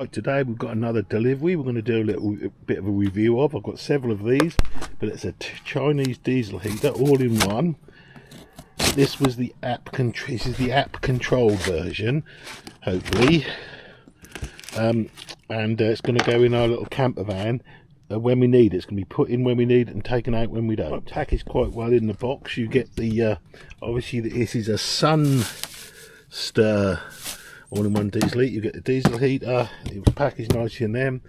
Right, today we've got another delivery we're going to do a little bit of a review of. I've got several of these, but it's a Chinese diesel heater all in one. This was the this is the app controlled version, hopefully, and it's going to go in our little camper van when we need it. It's going to be put in when we need it and taken out when we don't. Packaged quite well in the box. You get the obviously this is a SUNSTER all-in-one diesel heater. You get the diesel heater. It was packaged nicely in them.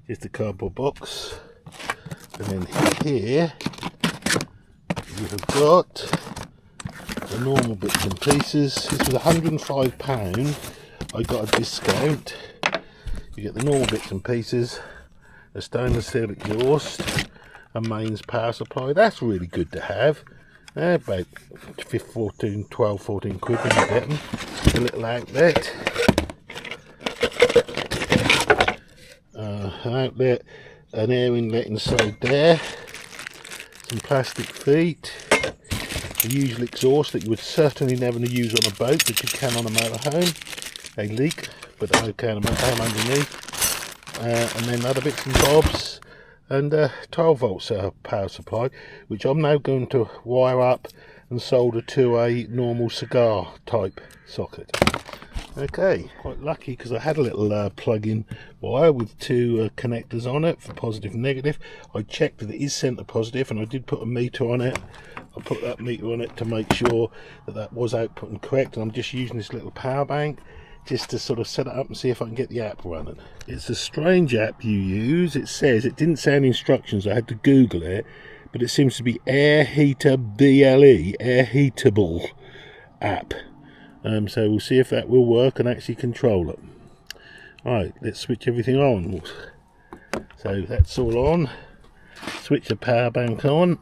Just a cardboard box. And then here you have got the normal bits and pieces. This was £105. I got a discount. You get the normal bits and pieces, a stainless steel exhaust, a mains power supply. That's really good to have. About 12, 14 quid when you get them. A little outlet. An outlet, an air inlet inside there, some plastic feet, the usual exhaust that you would certainly never use on a boat, but you can on a motorhome. They leak, but they're okay on a motorhome underneath. And then other bits and bobs, and 12 volts power supply, which I'm now going to wire up and solder to a normal cigar type socket. Okay, quite lucky because I had a little plug-in wire with two connectors on it for positive and negative. I checked that it is centre positive, and I did put a meter on it. I put that meter on it to make sure that that was outputting correct, and I'm just using this little power bank just to sort of set it up and see if I can get the app running. It's a strange app you use. It says, it didn't say any instructions, I had to Google it, but it seems to be Air Heater BLE, Air Heatable app. So we'll see if that will work and actually control it. Alright, let's switch everything on. So that's all on. Switch the power bank on.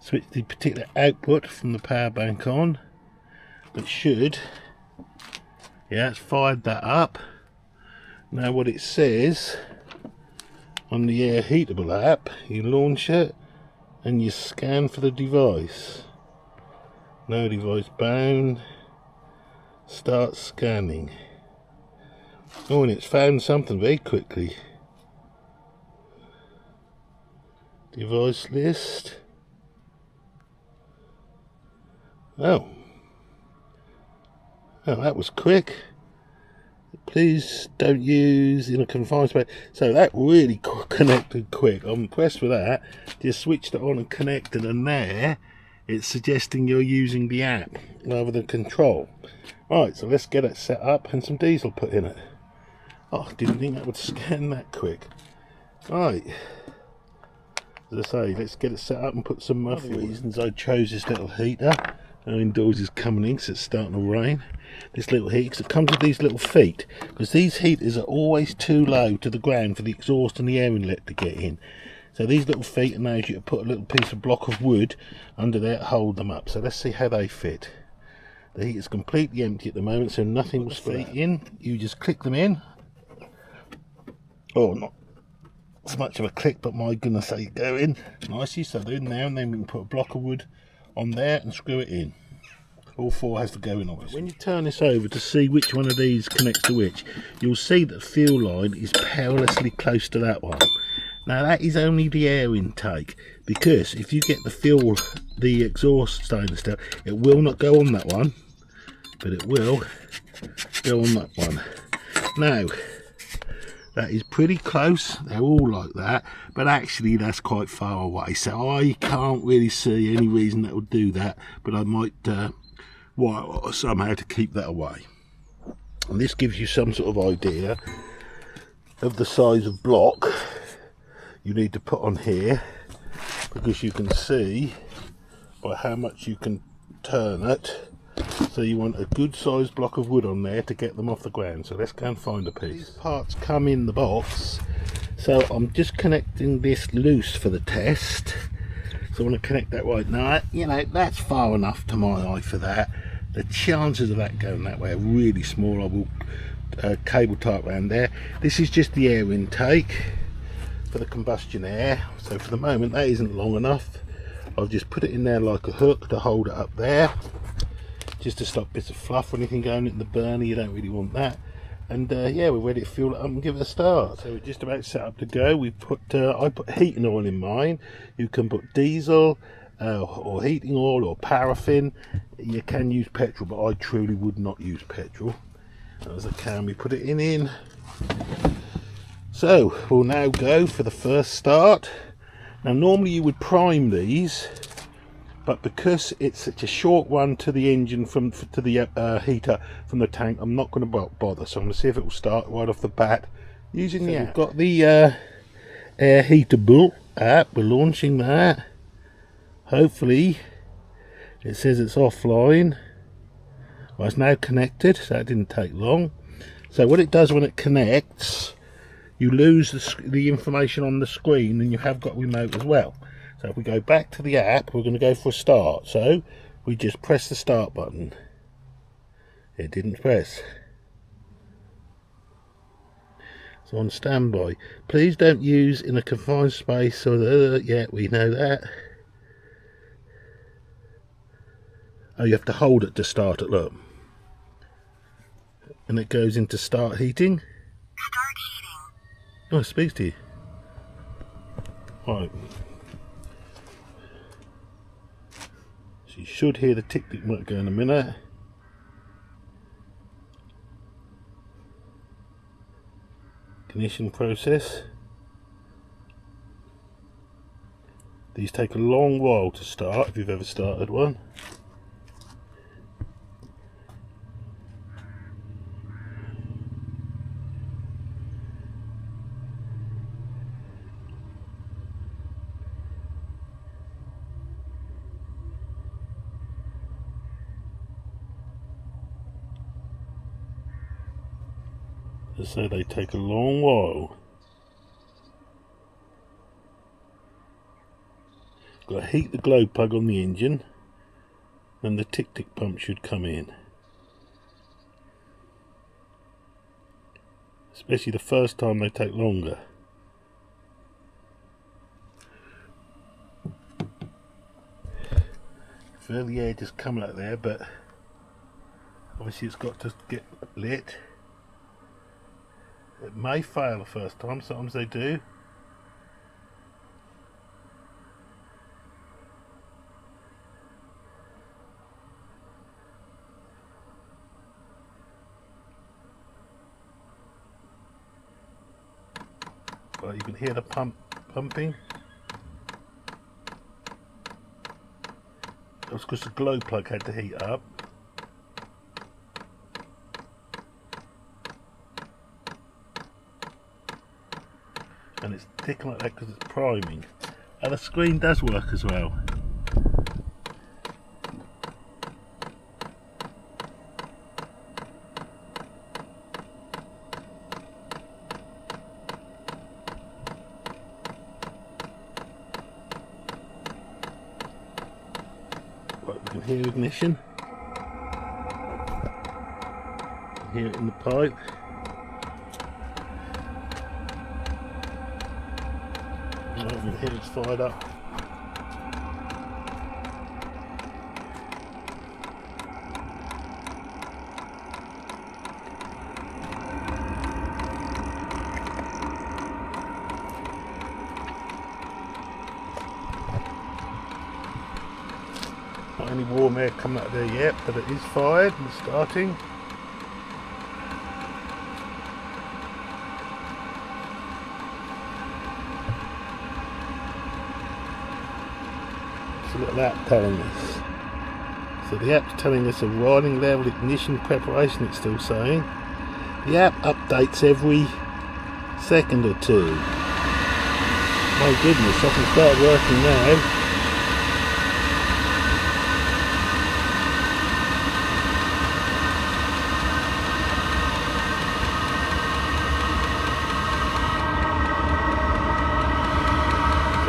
Switch the particular output from the power bank on. It should. Yeah, it's fired that up. Now what it says on the Air Heatable app, you launch it and you scan for the device. No device bound. Start scanning. Oh, and it's found something very quickly. Device list. Oh, that was quick. Please don't use in a confined space. So that really connected quick. I'm impressed with that. Just switched it on and connected, and there it's suggesting you're using the app rather than control. Right, so let's get it set up and some diesel put in it. Oh, didn't think that would scan that quick. Right, as I say, let's get it set up and put some fuel. One of the reasons I chose this little heater, indoors is coming in because it's starting to rain. This little heater, because it comes with these little feet, because these heaters are always too low to the ground for the exhaust and the air inlet to get in. So these little feet allows you to put a little piece of block of wood under there to hold them up. So let's see how they fit. The heat is completely empty at the moment, so nothing will fit in. You just click them in. Oh, not so much of a click, but my goodness, they go in nicely. So they're in there, and then we can put a block of wood on there and screw it in. All four has to go in, obviously. When you turn this over to see which one of these connects to which, you'll see that the fuel line is perilously close to that one. Now that is only the air intake, because if you get the fuel, the exhaust stainless steel, it will not go on that one, but it will go on that one. Now, that is pretty close. They're all like that, but actually that's quite far away, so I can't really see any reason that would do that, but I might wire somehow to keep that away. And this gives you some sort of idea of the size of block you need to put on here, because you can see by how much you can turn it. So you want a good sized block of wood on there to get them off the ground. So let's go and find a piece. These parts come in the box, so I'm just connecting this loose for the test. So I want to connect that right now. You know, that's far enough to my eye for that. The chances of that going that way are really small. I will cable tie it around there. This is just the air intake for the combustion air, so for the moment that isn't long enough. I've just put it in there like a hook to hold it up there, just to stop bits of fluff or anything going in the burner. You don't really want that. And yeah, we're ready to fuel it up and give it a start. So we're just about set up to go. We put I put heating oil in mine. You can put diesel or heating oil or paraffin. You can use petrol, but I truly would not use petrol. As a can, we put it in. So we'll now go for the first start. Now normally you would prime these, but because it's such a short one to the engine to the heater from the tank, I'm not going to bother. So I'm going to see if it will start right off the bat using the app. We've got the air heatable app. We're launching that. Hopefully it says it's offline. Well, it's now connected, so that didn't take long. So what it does when it connects, you lose the information on the screen, and you have got remote as well. So if we go back to the app, we're going to go for a start. So we just press the start button. It didn't press. So on standby. Please don't use in a confined space or yeah, we know that. Oh, you have to hold it to start it, look. And it goes into start heating. Start heating. Oh, it speaks to you. Right. So you should hear the tick-tick might go in a minute. Ignition process. These take a long while to start if you've ever started one. As I say, they take a long while. Got to heat the glow plug on the engine, then the tick-tick pump should come in. Especially the first time, they take longer. Feel the air just coming out there, but obviously it's got to get lit. It may fail the first time, sometimes they do. But you can hear the pumping. That was because the glow plug had to heat up. And it's ticking like that because it's priming. And the screen does work as well. Right, we can hear ignition. You can hear it in the pipe. Here it's fired up. Not any warm air coming out of there yet, but it is fired and starting. Look at that telling us. So the app's telling us a riding level, ignition preparation, it's still saying. The app updates every second or two. My goodness, I can start working now.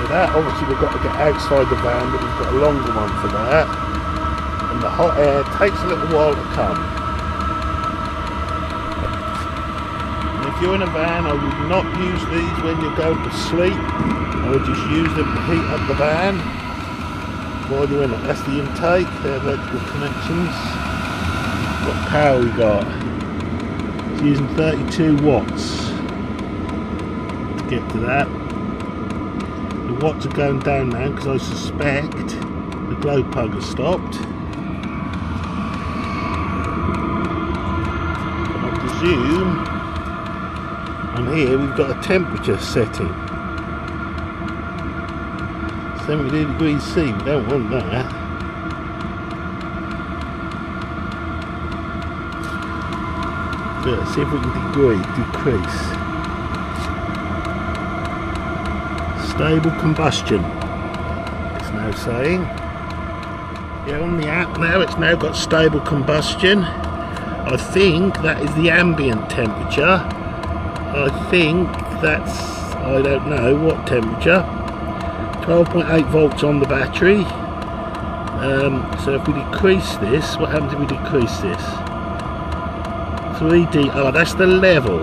That, obviously we've got to get outside the van, but we've got a longer one for that, and the hot air takes a little while to come. And if you're in a van, I would not use these when you're going to sleep. I would just use them to heat up the van while you're in it. That's the intake, they're electrical connections. What power we got. So using 32 watts to get to that. The watts are going down now because I suspect the glow plug has stopped. I presume on here we've got a temperature setting. 72 degrees C, we don't want that. Let's see if we can decrease. Stable combustion, it's now saying. Yeah, on the app now it's now got stable combustion. I think that is the ambient temperature. I think that's, I don't know what temperature. 12.8 volts on the battery. So if we decrease this, what happens if we decrease this? 3D, oh, that's the level.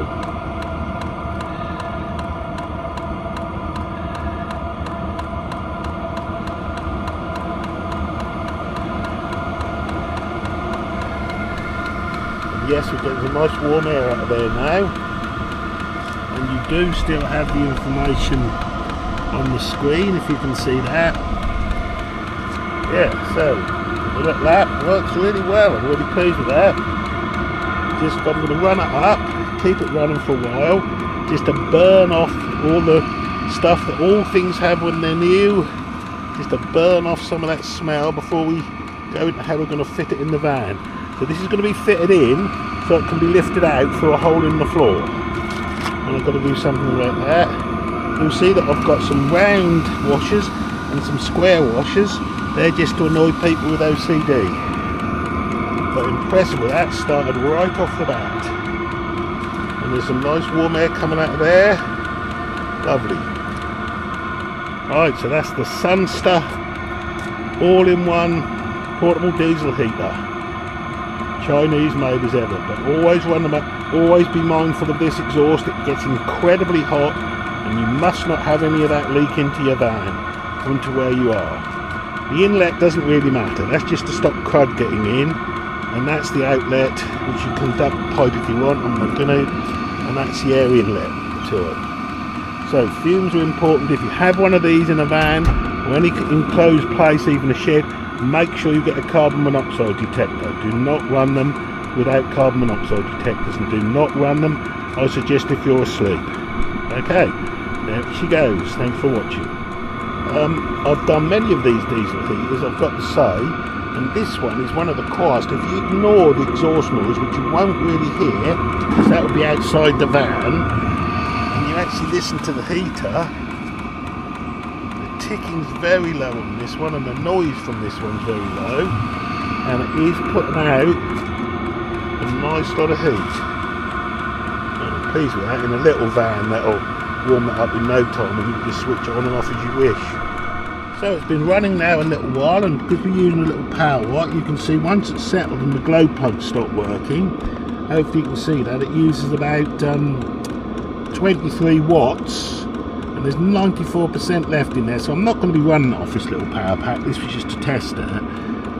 And yes, we're getting some nice warm air out of there now. And you do still have the information on the screen, if you can see that. Yeah, so look, that works really well. I'm really pleased with that. Just I'm going to run it up, keep it running for a while, just to burn off all the stuff that all things have when they're new, just to burn off some of that smell before we go into how we're going to fit it in the van. So this is going to be fitted in so it can be lifted out through a hole in the floor. And I've got to do something like that. You'll see that I've got some round washers and some square washers. They're just to annoy people with OCD. But impressive with that, started right off the bat. And there's some nice warm air coming out of there. Lovely. Right, so that's the SUNSTER all-in-one portable diesel heater. Chinese made as ever, but always run them up, always be mindful of this exhaust. It gets incredibly hot and you must not have any of that leak into your van, into where you are. The inlet doesn't really matter, that's just to stop crud getting in. And that's the outlet, which you can dump the pipe if you want, I'm not going to, and that's the air inlet to it. So fumes are important. If you have one of these in a van, or any enclosed place, even a shed, make sure you get a carbon monoxide detector. Do not run them without carbon monoxide detectors, and do not run them, I suggest, if you're asleep. Okay, there she goes, thanks for watching. I've done many of these diesel heaters, I've got to say, and this one is one of the quietest. If you ignore the exhaust noise, which you won't really hear, because that will be outside the van, and you actually listen to the heater, the ticking's very low on this one, and the noise from this one's very low, and it is putting out a nice lot of heat. I'm pleased with that. In a little van, that'll warm it up in no time, and you can just switch it on and off as you wish. So it's been running now a little while, and because we're using a little power watt, you can see once it's settled and the glow plug stopped working, hopefully you can see that it uses about 23 watts, and there's 94% left in there, so I'm not going to be running it off this little power pack. This was just to test it,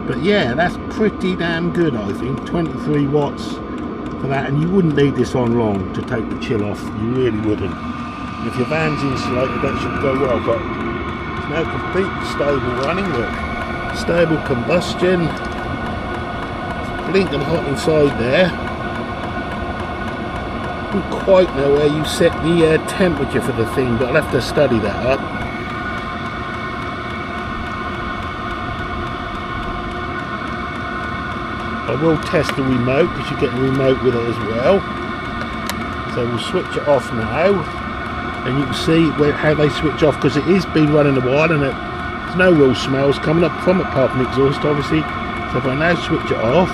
but yeah, that's pretty damn good. I think 23 watts for that, and you wouldn't need this on long to take the chill off, you really wouldn't. If your van's insulated, that should go well, but now completely stable running, look. Stable combustion. It's blinking hot inside there. I don't quite know where you set the temperature for the thing, but I'll have to study that up. I will test the remote, because you get a remote with it as well. So we'll switch it off now. And you can see how they switch off, because it has been running a while and there's no real smells coming up from it apart from exhaust, obviously. So if I now switch it off,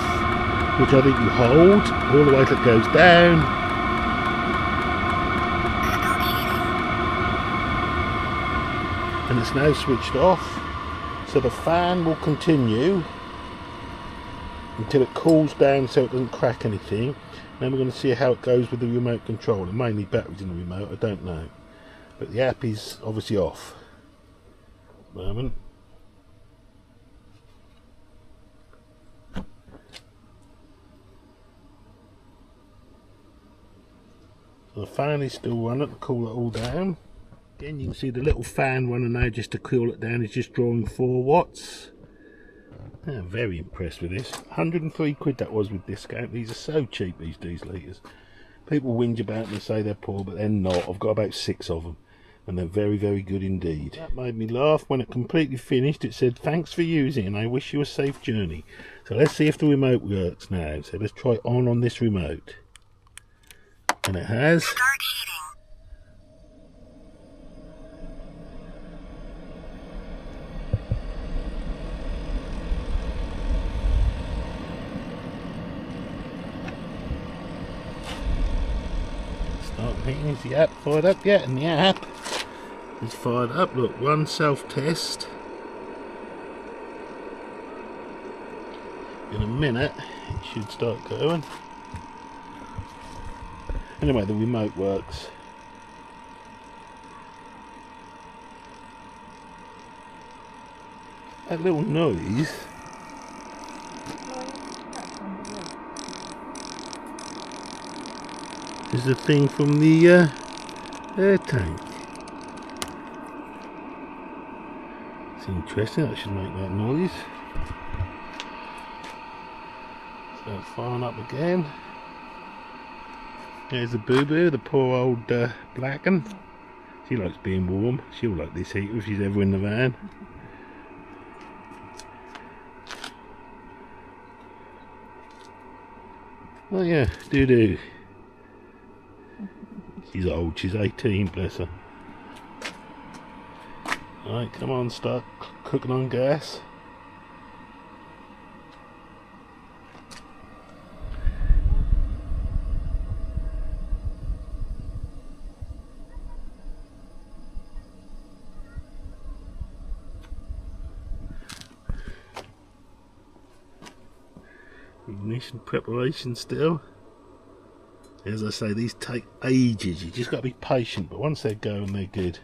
which I think you hold all the way till it goes down, and it's now switched off, so the fan will continue until it cools down so it doesn't crack anything. Then we're going to see how it goes with the remote control. It may need batteries in the remote, I don't know. But the app is obviously off at the moment. So the fan is still running to cool it all down. Again, you can see the little fan running now just to cool it down is just drawing 4 watts. I'm very impressed with this. 103 quid that was with discount. These are so cheap, these diesel heaters. People whinge about them and say they're poor, but they're not. I've got about 6 of them, and they're very, very good indeed. That made me laugh. When it completely finished, it said, "Thanks for using, and I wish you a safe journey." So let's see if the remote works now. So let's try on this remote. And it has. Start heating. Start heating. Is the app fired up yet? And the app is fired up. Look, run self-test. In a minute, it should start going. Anyway, the remote works. That little noise is the thing from the air tank. It's interesting, that should make that noise. So it's firing up again. There's the boo-boo, the poor old black one. She likes being warm. She'll like this heater if she's ever in the van. Oh yeah, doo-doo. She's old, she's 18, bless her. Alright, come on, start cooking on gas. Ignition preparation still. As I say, these take ages. You just got to be patient, but once they're going, they're good.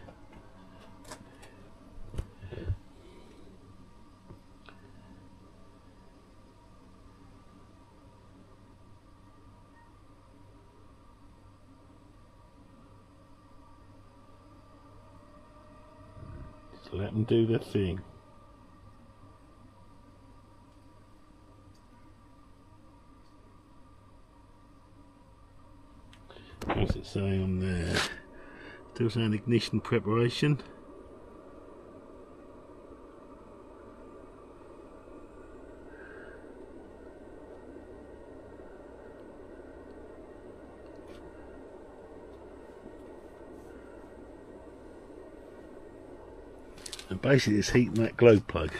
Just let them do their thing. What's it saying on there? Still saying ignition preparation. And basically it's heating that glow plug.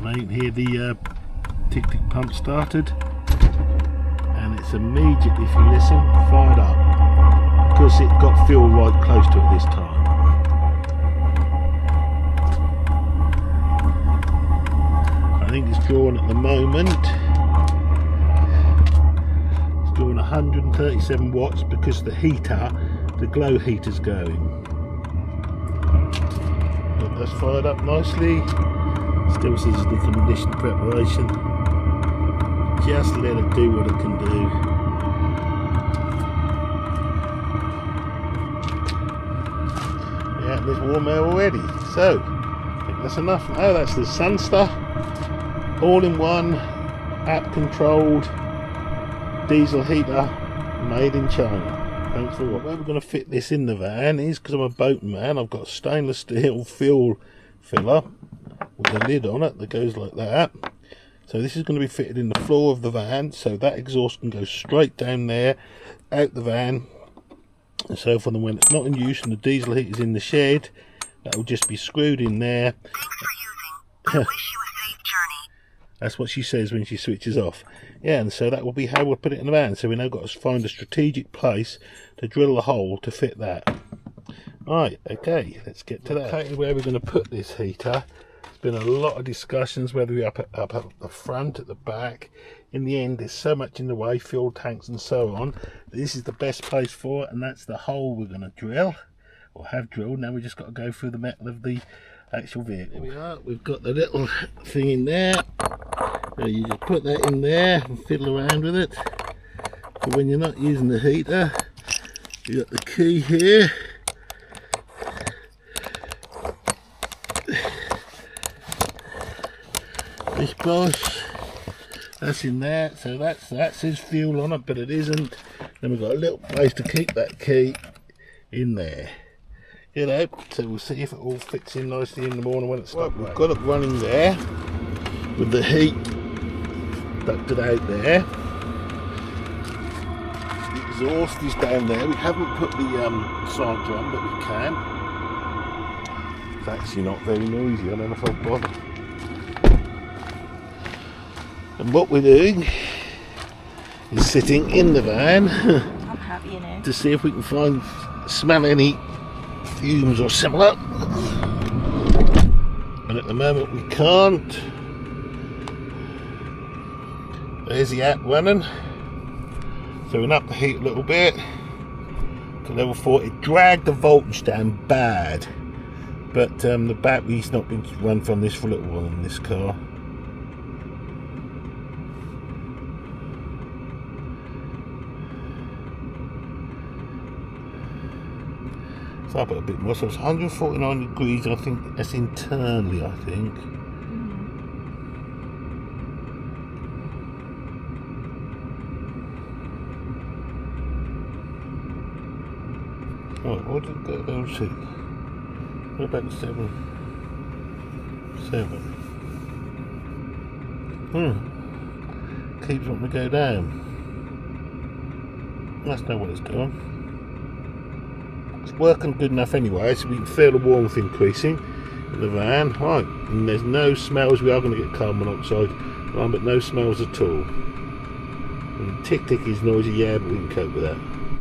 I can hear the tick-tick pump started, and it's immediately, if you listen, fired up because it got fuel right close to it this time. I think it's drawing at the moment. It's drawing 137 watts because the heater, the glow heater's going. But that's fired up nicely. Still says the ignition preparation. Just let it do what it can do. Yeah, there's warm air already. So, I think that's enough. Oh, that's the SUNSTER all-in-one, app-controlled diesel heater made in China. Thanks for watching. Where we're going to fit this in the van is, because I'm a boating man, I've got a stainless steel fuel filler with a lid on it that goes like that. So this is going to be fitted in the floor of the van, so that exhaust can go straight down there, out the van, and so for them when it's not in use and the diesel heat is in the shed, that will just be screwed in there. Thanks for using. I wish you a safe journey. That's what she says when she switches off. Yeah, and so that will be how we'll put it in the van. So we now got to find a strategic place to drill a hole to fit that. Right, okay, let's get to that. Okay, where we're going to put this heater been a lot of discussions whether we up at the front, at the back. In the end, there's so much in the way, fuel tanks and so on. This is the best place for it, and that's the hole we're going to drill, or have drilled. Now we just got to go through the metal of the actual vehicle. There we are. We've got the little thing in there. So you just put that in there and fiddle around with it. So when you're not using the heater, you got the key here. This boss, that's in there, so that says fuel on it, but it isn't. Then we've got a little place to keep that key in there. You know, so we'll see if it all fits in nicely in the morning when it's stopped. We've got it running there with the heat ducted out there. The exhaust is down there. We haven't put the silencer on, but we can. It's actually not very noisy. I don't know if I'll bother. And what we're doing is sitting in the van I'm happy in it. to see if we can smell any fumes or similar. And at the moment we can't. There's the app running. So we'll up the heat a little bit to level 4. It dragged the voltage down bad, but the battery's not been run from this for a little while in this car. So I put a bit more, so it's 149 degrees, and I think that's internally, I think. Right, what did it go down to? What about the 7? Keeps wanting to go down. That's not what it's doing. It's working good enough anyway, so we can feel the warmth increasing in the van. Right, and there's no smells. We are going to get carbon monoxide, but no smells at all. And tick is noisy, yeah, but we can cope with that.